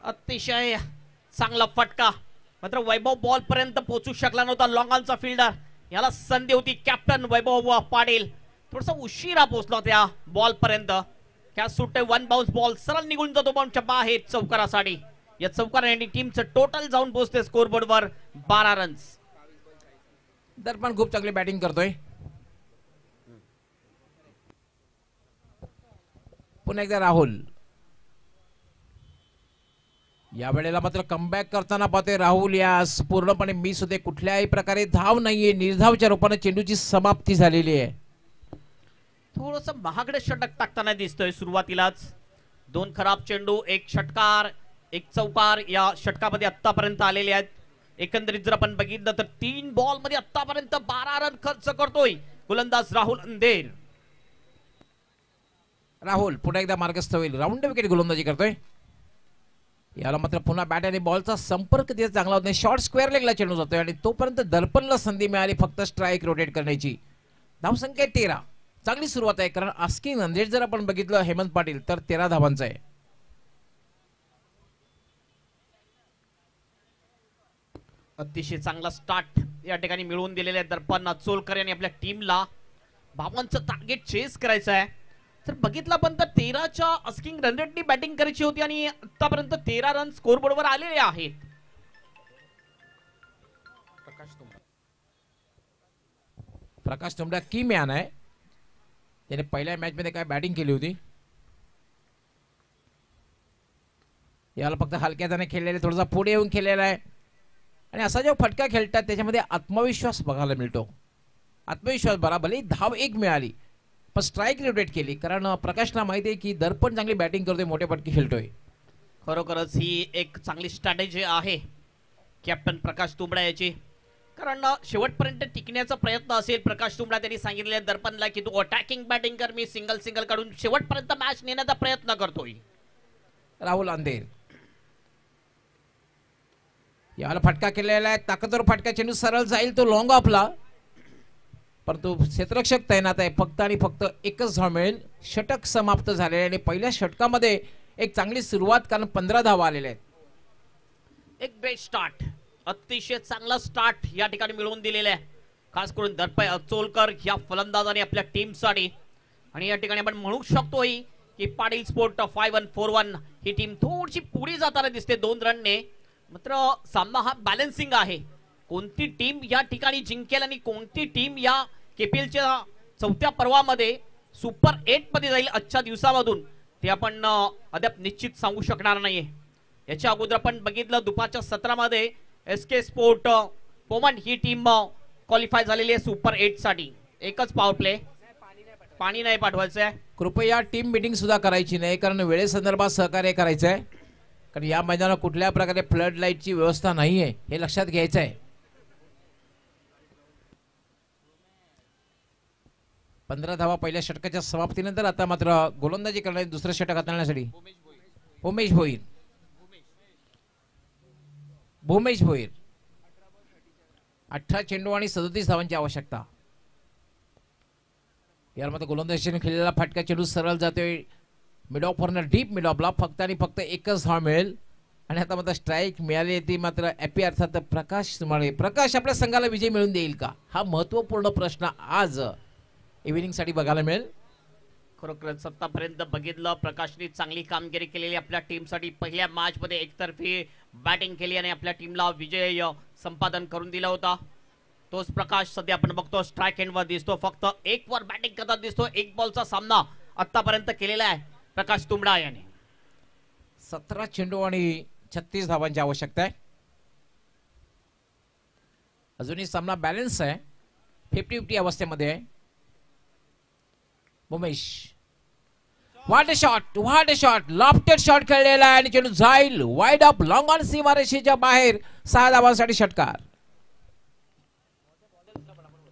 अतिशय चांगला फटका, मात्र वैभव बॉल पर्यंत पोहोचू शकला नव्हता. लॉंग ऑनचा फिल्डर, याला संधी होती. कॅप्टन वैभव पाटील थोडासा उशिरा पोहोचला त्या बॉल पर्यंत. कॅच सुटते, वन बाउन्स बॉल सरळ निघून जातो बाउंसच्या बाहेर चौकारासाठी. या चौकाराने टीमचं टोटल जाऊन पोहोचते स्कोरबोर्ड वर 12 रन्स. दर्पण खूप चांगली बॅटिंग करतोय. पुन्हा एकदा राहुल. या वेळेला मात्र कमबॅक करताना पाहतोय राहुल. यास पूर्णपणे मिस होते, कुठल्याही प्रकारे धाव नाहीये. निर्धावच्या रूपाने चेंडूची समाप्ती झालेली आहे. थोडस महागडे षटक टाकताना दिसतोय सुरुवातीलाच. 2 खराब चेंडू, 1 षटकार, 1 चौकार या षटकामध्ये आतापर्यंत आलेले आहेत. एकंदरीत जर आपण बघितलं तर 3 बॉल मध्ये आतापर्यंत 12 रन खर्च करतोय गोलंदाज राहुल अंधेर. राहुल पुन्हा एकदा मार्गस्थ होईल. राऊंड विकेट गोलंदाजी करतोय. याला मात्र पुन्हा बॅट आणि बॉलचा संपर्क तिथे चांगला होत नाही. शॉर्ट स्क्वेअर लेगला चेंडू जातोय आणि तोपर्यंत दर्पणला संधी मिळाली फक्त स्ट्राईक रोटेट करण्याची. धावसंख्या 13. चांगली सुरुवात आहे, कारण आस्किंग अंधेर जर आपण बघितलं हेमंत पाटील तर 13 धावांचा आहे. अतिशय चांगला स्टार्ट या ठिकाणी मिळवून दिलेला आहे दर्पण चोलकर यांनी आपल्या टीमला. भावांचं टार्गेट चेस करायचं आहे. तर बघितलं पण तर 13च्या आस्किंग रन रेटनी बॅटिंग करायची होती आणि आतापर्यंत 13 रन स्कोरबोर्डवर आलेले आहेत. प्रकाश तुंबडा की मॅन आहे. त्याने पहिल्या मॅच मध्ये काय बॅटिंग केली होती. याला फक्त हलक्या त्याने खेळलेले, थोडासा पुढे येऊन खेळलेला आहे. आणि असा जेव्हा फटका खेळतात त्याच्यामध्ये आत्मविश्वास बघायला मिळतो. आत्मविश्वास बरा, भले धाव 1 मिळाली पण स्ट्राईक रोटेट केली, कारण प्रकाशला माहिती आहे की दर्पण चांगली बॅटिंग करतोय, मोठे फटके खेळतोय. खरोखरच ही एक चांगली स्ट्रॅटेजी आहे कॅप्टन प्रकाश तुंबडा याची, कारण शेवटपर्यंत टिकण्याचा प्रयत्न असेल. प्रकाश तुंबडा त्यांनी सांगितले दर्पणला की तू अटॅकिंग बॅटिंग कर, मी सिंगल काढून शेवटपर्यंत मॅच नेण्याचा प्रयत्न करतोय. राहुल अंधेर याला फटका केलेला आहे, ताकदवर फटका, चेंडू सरळ जाईल तो लॉंग ऑफला, परंतु क्षेत्ररक्षक तैनात आहे. फक्त आणि फक्त 1च धाव मिळेल. षटक समाप्त झालेले आणि पहिल्या षटकामध्ये एक चांगली सुरुवात, कारण 15 धावा आलेल्या आहेत. एक बेस्ट स्टार्ट, अतिशय चांगला स्टार्ट या ठिकाणी मिळवून दिलेला आहे, खास करून दर्पण अचोलकर या फलंदाजाने आपल्या टीमसाठी. आणि या ठिकाणी आपण म्हणू शकतोय की पाटील स्पोर्ट 5-1-4-1 ही टीम थोडीशी पुढे जाताना दिसते 2 रनने. मात्र सामना हा बॅलन्सिंग आहे. कोणती टीम या ठिकाणी जिंकेल आणि कोणती टीम या केपीएलच्या 4थ्या पर्वामध्ये सुपर 8 मध्ये जाईल आजच्या दिवसामधून, ते आपण अद्याप निश्चित सांगू शकणार नाहीये. याच्या अगोदर आपण बघितलं दुपारच्या सत्रामध्ये एसके स्पोर्ट पोमंड ही टीम क्वालिफाय झालेली आहे सुपर 8 साठी. एकच पॉवर प्ले, पाणी नाही पाठवायचं आहे. कृपया टीम मीटिंग सुद्धा करायची नाही, कारण वेळेसंदर्भात सहकार्य करायचं आहे. कारण या मैदानात कुठल्या प्रकारे फ्लड लाईटची व्यवस्था नाहीये, हे लक्षात घ्यायचं आहे. 15 धावा पहिल्या षटकाच्या समाप्तीनंतर. आता मात्र गोलंदाजी करणारे दुसरं षटक हाताळण्यासाठी उमेश भोईर. भूमेश भोईर 18 चेंडू आणि 37 धावांची आवश्यकता. यार मात्र गोलंदाजीने खेळलेला फटका, चेंडू सरळ जातोय mid off corner, deep mid ऑफला. फक्त आणि फक्त 1च धाव मिळेल. आणि आता मात्र स्ट्राईक मिळाली ती मात्र ॲपी अर्थात प्रकाश तुम्हाला. प्रकाश आपल्या संघाला विजय मिळवून देईल का, हा महत्वपूर्ण प्रश्न आज इव्हिनिंग साठी बघायला मिळेल. खरोखरच आतापर्यंत बघितलं प्रकाशने चांगली कामगिरी केलेली आपल्या टीमसाठी. पहिल्या मॅच मध्ये एकतर्फी बॅटिंग केली आणि आपल्या टीमला विजय संपादन करून दिला होता. तोच प्रकाश सध्या आपण बघतो स्ट्राईक एंडवर दिसतो, फक्त 1 वर बॅटिंग करता दिसतो. 1 बॉलचा सामना आतापर्यंत केलेला आहे प्रकाश तुंबडा याने. 17 चेंडू आणि 36 धावांची आवश्यकता आहे. अजूनही सामना बॅलन्स आहे, 50-50 अवस्थेमध्ये आहे. Umesh what a shot, lofted shot खेळलेला आहे आणि चेंडू जाईल वाईड अप लॉंग ऑन सीमारेषेच्या बाहेर. 6 धावांसाठी षटकार.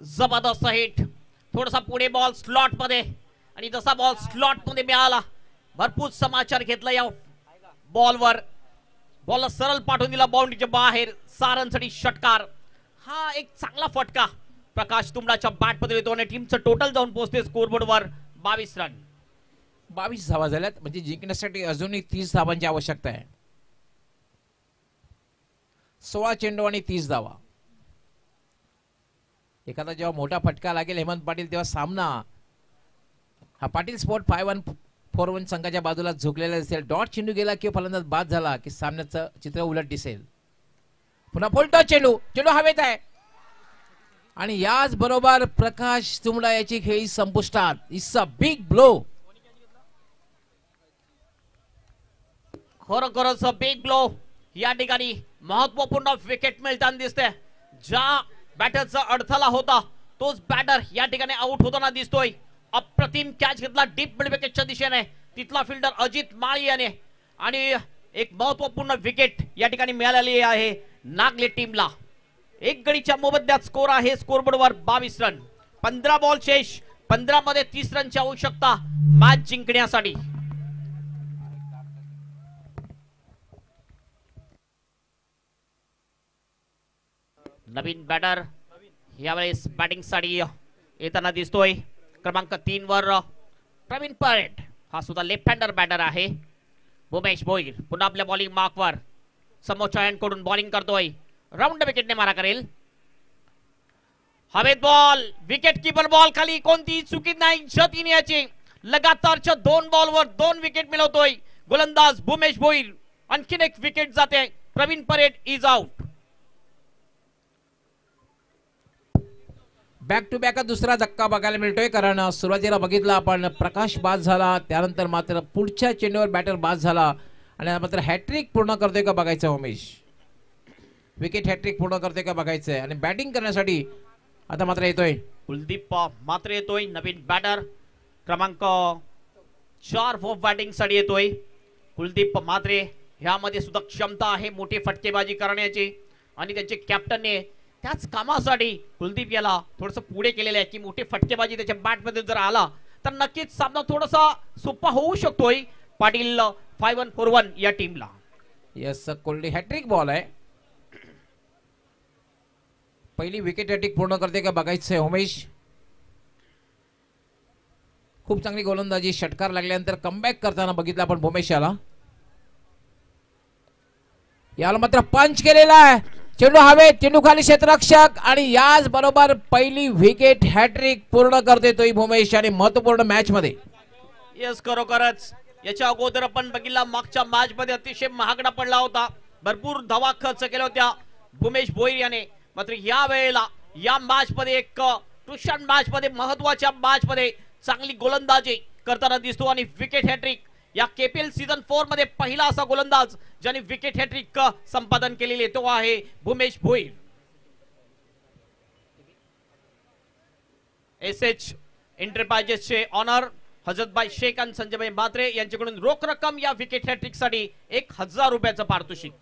जबरदस्त हिट, थोडासा पुढे बॉल स्लॉट मध्ये, आणि जसा बॉल स्लॉट मध्ये मिळाला भरपूर समाचार घेतला या बॉलवर. बॉलला सरळ पाठवून दिला बाउंड्रीच्या बाहेर. सारांसाठी षटकार. हा एक चांगला फटका प्रकाश तुंबडाच्या बॅट मध्ये येतो आणि टीमचं टोटल जाऊन पोहोचते स्कोरबोर्डवर 22 रन. 22 धावा झाल्यात, म्हणजे जिंकण्यासाठी अजूनही 30 धावांची आवश्यकता आहे. 16 चेंडू आणि 30 धावा. एखादा जेव्हा मोठा फटका लागेल हेमंत पाटील, तेव्हा सामना हा पाटील स्पोर्ट 5-1-4-1 संघाच्या बाजूला झुकलेला दिसेल. डॉट चेंडू गेला किंवा फलंदाज बाद झाला की सामन्याचं चित्र उलट दिसेल. पुन्हा बोलतो चेंडू. चेंडू हवेत आहे आणि याच बरोबर प्रकाश तुंबडा याची खेळी संपुष्टात. It's a big blow. खरोखरच बिग ब्लो. या ठिकाणी महत्वपूर्ण विकेट मिळताना दिसते. ज्या बॅटरचा अडथळा होता तोच बॅटर या ठिकाणी आउट होताना दिसतोय. अप्रतिम कॅच घेतला डीप मिड विकेटच्या दिशेने तिथला फिल्डर अजित माळी याने आणि एक महत्वपूर्ण विकेट या ठिकाणी मिळालेली आहे नागले टीमला. एक गडीच्या मोबदल्यात स्कोर आहे स्कोरबोर्डवर 22 रन. 15 बॉल शेष. 15 मध्ये 30 रनची आवश्यकता मॅच जिंकण्यासाठी. नवीन बॅटर यावेळेस बॅटिंग साठी येताना दिसतोय. क्रमांक 3 वर प्रवीण परेड. हा सुद्धा लेफ्ट हँडर बॅटर आहे. भूमेश भोईर पुन्हा आपल्या बॉलिंग मार्कवर समोरच्या कडून बॉलिंग करतोय. राऊंड विकेटने मारा करेल. हवेत बॉल. विकेट कीपर बॉल खाली. कोणती चुकी नाही जतीन याची. लगातारच्या 2 बॉलवर 2 विकेट मिळवतोय गोलंदाज भूमेश भोईर. आणखीन एक विकेट जाते. प्रवीण परेड is out. Back to back दुसरा धक्का बघायला मिळतोय. कारण सुरुवातीला बघितलं आपण प्रकाश बाद झाला, त्यानंतर मात्र पुढच्या चेंडूवर बॅटर बाद झाला आणि मात्र हॅट्रिक पूर्ण करतोय का बघायचं उमेश. विकेट हॅट्रिक पूर्ण करतोय का बघायचंय आणि बॅटिंग करण्यासाठी आता मात्र येतोय कुलदीप मात्र येतोय. नवीन बॅटर क्रमांक 4 व बॅटिंग साठी येतोय कुलदीप मात्रे. ह्यामध्ये सुद्धा क्षमता आहे मोठी फटकेबाजी करण्याची आणि त्यांचे कॅप्टनने त्याच कामासाठी कुलदीप याला थोडस पुढे केलेलं आहे की मोठी फटकेबाजी त्याच्या बॅट मध्ये जर आला तर नक्कीच सामना थोडासा सोपा होऊ शकतोय पाटील 5-1-4-1 या टीमला. यस कोल्डी हॅट्रिक बॉल आहे. पहिली विकेट हॅट्रिक पूर्ण करते का बघायचंय उमेश. खूप चांगली गोलंदाजी. षटकार लागल्यानंतर कमबॅक करताना बघितलं आपण भूमेश याला मात्र पंच केलेला आहे. चेंडू हवेत. चेंडू खाली क्षेत्ररक्षक आणि याच बरोबर पहिली विकेट हॅट्रिक पूर्ण करते तोही भूमेश आणि महत्वपूर्ण मॅच मध्ये. यस खरोखरच याच्या अगोदर आपण बघितला मागच्या मॅच मध्ये अतिशय महागडा पडला होता. भरपूर धावा खर्च केल्या होत्या भूमेश भोईर याने. मात्र या वेळेला या मॅच मध्ये एक क्रुशियल मॅच मध्ये महत्वाच्या मॅच मध्ये चांगली गोलंदाजी करताना दिसतो आणि विकेट हॅट्रिक. या केपीएल सीझन 4 मध्ये पहिला असा गोलंदाज ज्याने विकेट हॅट्रिक संपादन केलेले तो आहे भूमेश भोईर. एसएच एंटरप्राइजेसचे ऑनर हजरतभाई शेख आणि संजयभाई म्हात्रे यांच्याकडून रोख रक्कम या विकेट हॅट्रिक साठी 1000 रुपयाचं पारितोषिक.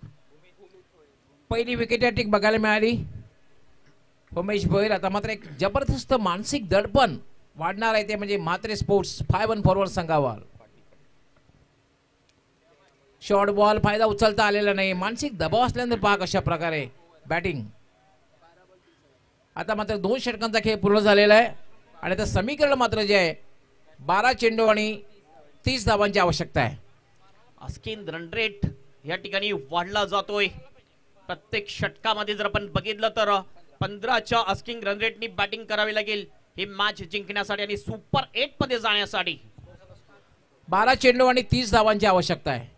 पहिली विकेट हॅट्रिक बघायला मिळाली उमेश भोईर. आता मात्र एक जबरदस्त मानसिक दडपण वाढणार आहे ते म्हणजे म्हात्रे स्पोर्ट्स 5-1-4-1 संघावर. शॉर्ट बॉल फायदा उचलता आलेला नाही. मानसिक दबाव असल्यानंतर पहा कशा प्रकारे बॅटिंग. आता मात्र 2 षटकांचा खेळ पूर्ण झालेला आहे आणि आता समीकरण मात्र जे आहे 12 चेंडू आणि 30 धावांची आवश्यकता आहे. अस्किन रन रेट या ठिकाणी वाढला जातोय. प्रत्येक षटकामध्ये जर आपण बघितलं तर 15च्या अस्किंग रन रेटनी बॅटिंग करावी लागेल ही मॅच जिंकण्यासाठी आणि सुपर 8 मध्ये जाण्यासाठी. 12 चेंडू आणि 30 धावांची आवश्यकता आहे.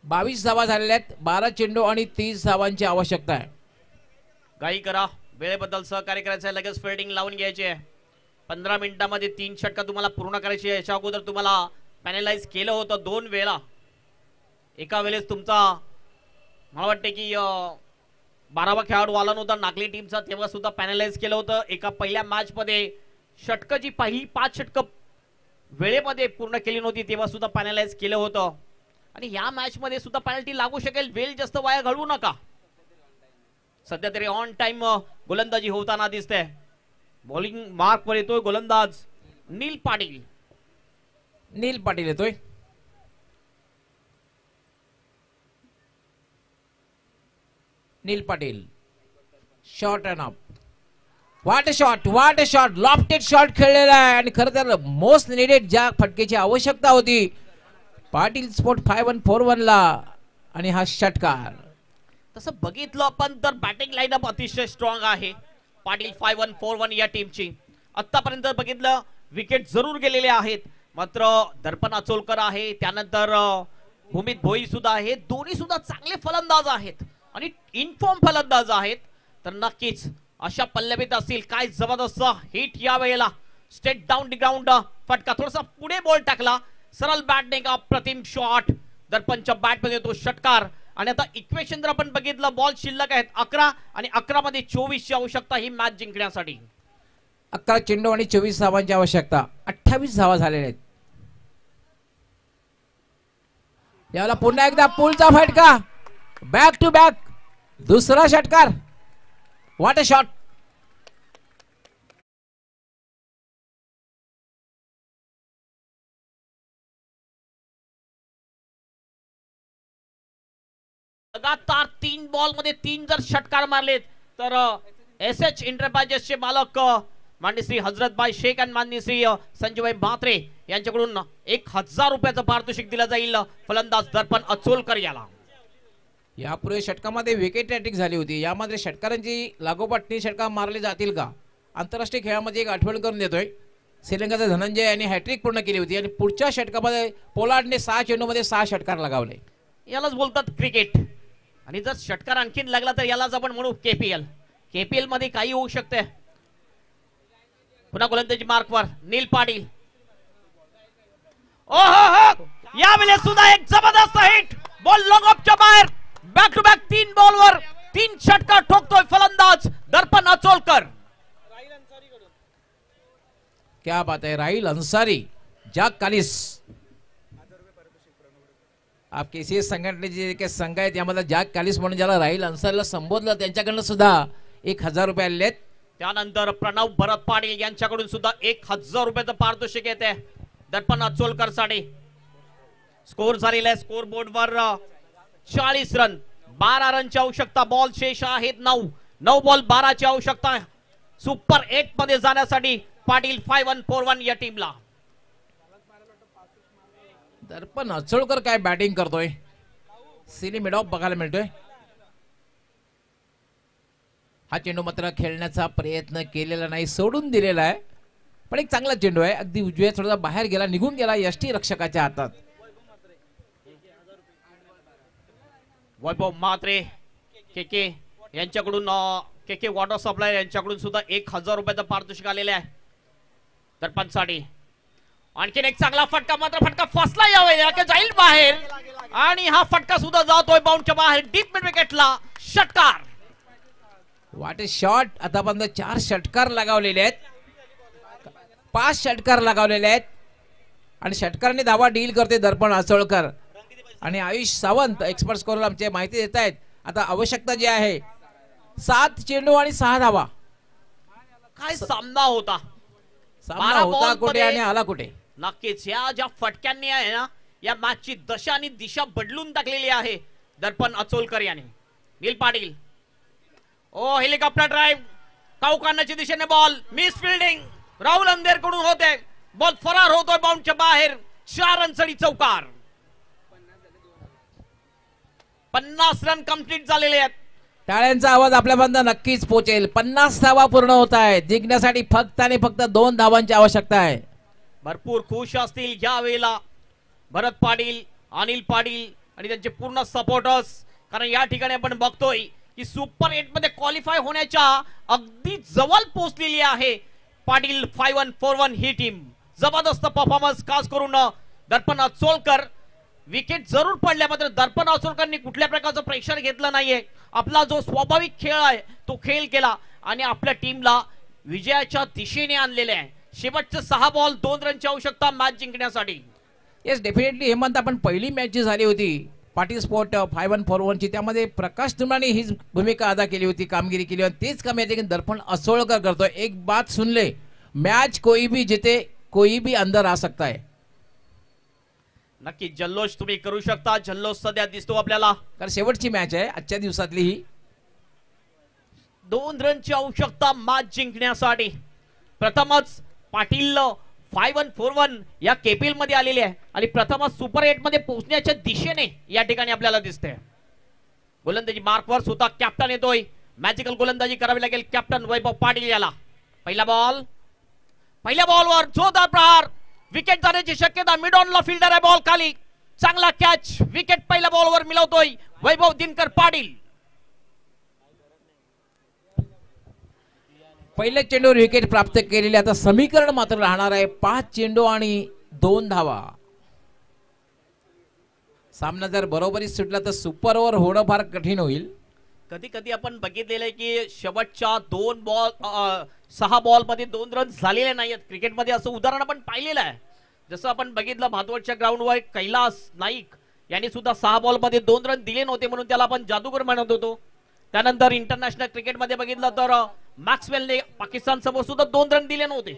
22 धावा झालेल्या आहेत. 12 चेंडू आणि 30 धावांची आवश्यकता आहे. घाई करा. वेळेबद्दल सहकार्य करायचं आहे. लगेच फिल्डिंग लावून घ्यायची आहे. 15 मिनिटांमध्ये 3 षटका तुम्हाला पूर्ण करायची आहे. याच्या अगोदर तुम्हाला पॅनलाइज केलं होतं 2 वेळा. एका वेळेस तुमचा मला वाटते की 12वा खेळाडू आला नव्हता नागली टीमचा तेव्हा सुद्धा पॅनलाइज केलं होतं. एका पहिल्या मॅच मध्ये षटक जी पहिली 5 षटक वेळेमध्ये पूर्ण केली नव्हती तेव्हा सुद्धा पॅनलाइज केलं होतं आणि या मॅच मध्ये सुद्धा पेनल्टी लागू शकेल. वेळ जास्त वाया घालवू नका. सध्या तरी ऑन टाइम गोलंदाजी होताना दिसते. बॉलिंग मार्क वर येतोय गोलंदाज नील पाटील. नील पाटील येतोय. नील पाटील शॉर्ट अँड अप. वाट अ शॉट लॉफ्टेड शॉट खेळलेला आहे आणि खरं तर मोस्ट निडेड ज्या फटकेची आवश्यकता होती पाटील स्पोर्ट 5141 ला आणि हा षटकार. तसं बघितलं आपण तर बॅटिंग लाईनअप अतिशय स्ट्रॉंग आहे पाटील 5141 या टीमची. आतापर्यंत बघितलं विकेट जरूर गेलेले आहेत, मात्र दर्पण अचोलकर आहे, त्यानंतर भूमित भोई सुद्धा आहे. दोन्ही सुद्धा चांगले फलंदाज आहेत आणि इनफॉर्म फलंदाज आहेत. तर नक्कीच अशा पल्लवीत असतील. काय जबरदस्त हिट या वेळेला. स्ट्रेट डाऊन द ग्राउंड फटका, थोडासा पुढे बॉल टाकला, सरळ बॅटने का अप्रतिम शॉट. दर्पणच्या बॅट मध्ये तो षटकार. आणि आता इक्वेशन जर आपण बघितलं बॉल शिल्लक आहेत 11 आणि 11 मध्ये 24 ची आवश्यकता ही मॅच जिंकण्यासाठी. 11 चेंडू आणि 24 धावांची आवश्यकता. 28 धावा झालेल्या आहेत. याला पुन्हा एकदा पुलचा फटका, बॅक टू बॅक दुसरा षटकार. What a shot. लगातार 3 बॉल मध्ये 3 जर षटकार मारलेत तर एसएच एंटरप्राइजेसचे मालक माननीय श्री हजरतभाई शेख आणि माननीय श्री संजयभाई म्हात्रे यांच्याकडून 1000 रुपयाचं पारितोषिक दिलं जाईल फलंदाज दर्पण अचोलकर याला. यापूर्वी षटकामध्ये विकेट हॅट्रिक झाली होती. यामध्ये षटकारांची लागोपाठ 3 षटकार मारले जातील का. आंतरराष्ट्रीय खेळामध्ये एक आठवण करून देतोय. श्रीलंकाचा धनंजय यांनी हॅट्रिक पूर्ण केली होती आणि पुढच्या षटकामध्ये पोलार्डने 6 चेंडूमध्ये 6 षटकार लगावले. यालाच बोलतात क्रिकेट. आणि जर षटकार आणखीन लागला तर यालाच आपण म्हणू केपीएल. केपीएल मध्ये काही होऊ शकते. पुन्हा गोलंदाजी मार्कवर नील पाटील. ओहो, यावेळेस सुद्धा एक जबरदस्त हिट. बॉल लॉंग ऑफच्या बाहेर. बॅक टू बॅक 3 बॉलवर 3 षटकार ठोकतोय फलंदाज दर्पण अचोलकर. क्या बात है. राहिल अंसारी, जाक कालिस. आप केसीएस संघटनेचे जे संघ आहेत यामध्ये जाक कालिस म्हणून ज्याला राहिल अन्सारीला संबोधलं त्यांच्याकडनं सुद्धा 1000 रुपये आले आहेत. त्यानंतर प्रणव भरत पाटील यांच्याकडून सुद्धा 1000 रुपयाचं पारितोषिक येते दर्पण अचोलकर साठी. स्कोर झालेला आहे स्कोर बोर्डवर 40 रन. 12 रनची आवश्यकता. बॉल शेष आहेत 9 बॉल 12 ची आवश्यकता सुपर 8 मध्ये जाण्यासाठी पाटील 5141 या टीमला. दर्पण अचोलकर काय बॅटिंग करतोय. सिली मिड ऑफ बघायला मिळतोय. हा चेंडू मात्र खेळण्याचा प्रयत्न केलेला नाही, सोडून दिलेला आहे. पण एक चांगला चेंडू आहे. अगदी उजव्या थोडासा बाहेर गेला, निघून गेला यष्टी रक्षकाच्या हातात. वैभव म्हात्रे के यांच्याकडून के वॉटर सप्लाय यांच्याकडून सुद्धा 1000 रुपयाचं पारितोषिक आलेले आहे दर्पणसाठी. आणखीन एक चांगला फटका, मात्र फटका फसला यावेळी जाईल बाहेर आणि हा फटका सुद्धा जातोय बाउंडच्या बाहेर डीप मिड विकेटला. षटकार. वाट शॉट. आतापर्यंत 4 षटकार लगावलेले आहेत. 5 षटकार लगावलेले आहेत आणि षटकाराने धावा डील करते दर्पण अचोलकर. आणि आयुष सावंत एक्सपर्ट स्कोरर आमचे माहिती देत आहेत. आता आवश्यकता जी आहे 7 चेंडू आणि 6 धावा. काय सामना होता. सामना होता कुठे आणि आला कुठे. नक्कीच या ज्या फटक्यांनी आहे ना या मॅचची दशा आणि दिशा बदलून टाकलेली आहे दर्पण अचोलकर याने. नील पाटील. ओ हेलिकॉप्टर ड्राइव्ह. काउकानाच्या दिशेने बॉल. मिस फिल्डिंग राहुल अंधेर कडून होते. बॉल फरार होतोय बाउंडच्या बाहेर. 4 रनसाठी चौकार. 50 रन कंप्लीट झालेले आहेत. टाळ्यांचा आवाज आपल्यापर्यंत नक्कीच पोहोचेल. 50 धावा पूर्ण होत आहेत. जिंकण्यासाठी फक्त आणि फक्त 2 धावांची आवश्यकता आहे. भरपूर खुश असतील या वेळेला भरत पाटील, अनिल पाटील आणि त्यांचे पूर्ण सपोर्टर्स. कारण या ठिकाणी आपण बघतोय की सुपर 8 मध्ये क्वालिफाय होण्याच्या अगदी जवळ पोहोचलेली आहे पाटील 5141 ही टीम. जबरदस्त परफॉर्मन्स खास करून दर्पण अचोलकर. विकेट जरूर पडल्या मात्र दर्पण अचोलकरनी कुठल्या प्रकारचं प्रेशर घेतलं नाहीये. आपला जो स्वाभाविक खेळ आहे तो खेळ केला आणि आपल्या टीमला विजयाच्या दिशेने आणलेले आहे. शेवटचे 6 बॉल 2 रनची आवश्यकता मॅच जिंकण्यासाठी. येस डेफिनेटली हेमंत, आपण पहिली मॅच जी झाली होती पाटील स्पोर्ट 5141 ची त्यामध्ये प्रकाश तुमराने ही भूमिका अदा केली होती, कामगिरी केली होती. तेच काम याचे दर्पण अचोलकर करतोय. एक बात सुन ले, मैच कोई भी जीते कोई भी अंदर आ सकता है. नक्की जल्लोष तुम्ही करू शकता. जल्लोष सध्या दिसतो आपल्याला. कारण शेवटची मॅच आहे आजच्या दिवसातली ही. 2 रनची आवश्यकता मॅच जिंकण्यासाठी. प्रथमच पाटील 5-1-4-1 या केपीएल मध्ये आलेले आहे आणि प्रथमच सुपर 8 मध्ये पोहोचण्याच्या दिशेने या ठिकाणी आपल्याला दिसते. गोलंदाजी मार्कवर स्वतः कॅप्टन येतोय. मॅजिकल गोलंदाजी करावी लागेल कॅप्टन वैभव पाटील याला. पहिल्या बॉलवर जोरदार प्रहार. विकेट जाण्याची शक्यता. मिड ऑनला फिल्डर आहे. बॉल खाली. चांगला कॅच. विकेट पहिल्या बॉलवर मिळवतोय वैभव दिनकर पाटील. पहिल्या चेंडूवर विकेट प्राप्त केलेले. आता समीकरण मात्र राहणार आहे 5 चेंडू आणि 2 धावा. सामना जर बरोबरीत सुटला तर सुपर ओव्हर होणं फार कठीण होईल. कधी कधी आपण बघितलेलं आहे की शेवटच्या 6 बॉल मध्ये 2 रन झालेले नाहीत. क्रिकेटमध्ये असं उदाहरण आपण पाहिलेलं आहे. जसं आपण बघितलं भातवडच्या ग्राउंडवर कैलास नाईक यांनी सुद्धा 6 बॉल मध्ये 2 रन दिले नव्हते म्हणून त्याला आपण जादूगर म्हणत होतो. त्यानंतर इंटरनॅशनल क्रिकेटमध्ये बघितलं तर मॅक्सवेलने पाकिस्तान समोर सुद्धा 2 रन दिले नव्हते.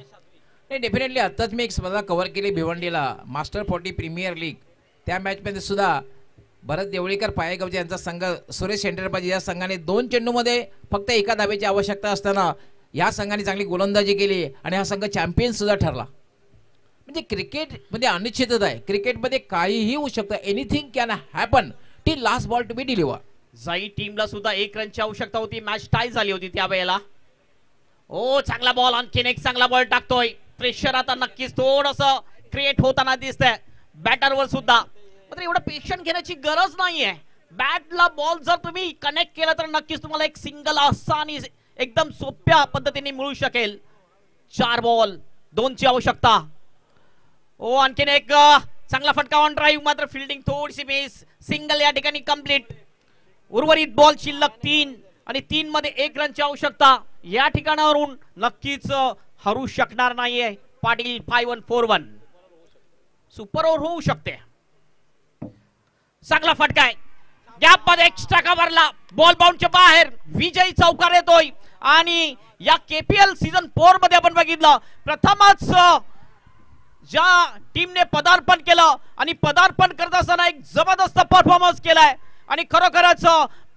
डेफिनेटली आताच मी एक स्पर्धा कव्हर केली भिवंडीला. Master 40 premier league. त्या मॅच मध्ये सुद्धा भरत देवळीकर पायगावचे यांचा संघ सुरेश सेंटरबाजी या संघाने 2 चेंडूमध्ये फक्त एका धावेची आवश्यकता असताना या संघाने चांगली गोलंदाजी केली आणि हा संघ चॅम्पियन सुद्धा ठरला. म्हणजे क्रिकेट मध्ये अनिश्चितता आहे. क्रिकेटमध्ये काहीही होऊ शकतं. Anything can happen till last ball to be deliver. जाई टीमला सुद्धा 1 रनची आवश्यकता होती. मॅच टाय झाली होती त्यावेळेला. ओ चांगला बॉल. आणखीन एक चांगला बॉल टाकतोय. प्रेशर आता नक्कीच थोडस क्रिएट होताना दिसतंय बॅटरवर सुद्धा. मात्र एवढं पेशंट घेण्याची गरज नाहीये. बॅटला बॉल जर तुम्ही कनेक्ट केला तर नक्कीच तुम्हाला एक सिंगल आसानी एकदम सोप्या पद्धतीने मिळू शकेल. 4 बॉल 2 ची आवश्यकता. ओ आणखीन एक चांगला फटका ऑन ड्राईव्ह. मात्र फिल्डिंग थोडीशी मिस. सिंगल या ठिकाणी कंप्लीट. उर्वरित बॉल शिल्लक 3 आणि 3 मध्ये 1 रनची आवश्यकता. या ठिकाणावरून नक्कीच हरू शकणार नाहीये पाटील. 5-1-4-1 सुपर ओव्हर होऊ शकते. चांगला फटका आहे. गॅप मध्ये एक्स्ट्रा कव्हरला. बॉल बाउंडच्या बाहेर. विजयी चौकार येतोय आणि या केपीएल सीझन 4 मध्ये आपण बघितलं प्रथमच ज्या टीमने पदार्पण केलं आणि पदार्पण करत असताना एक जबरदस्त परफॉर्मन्स केलाय आणि खरोखरच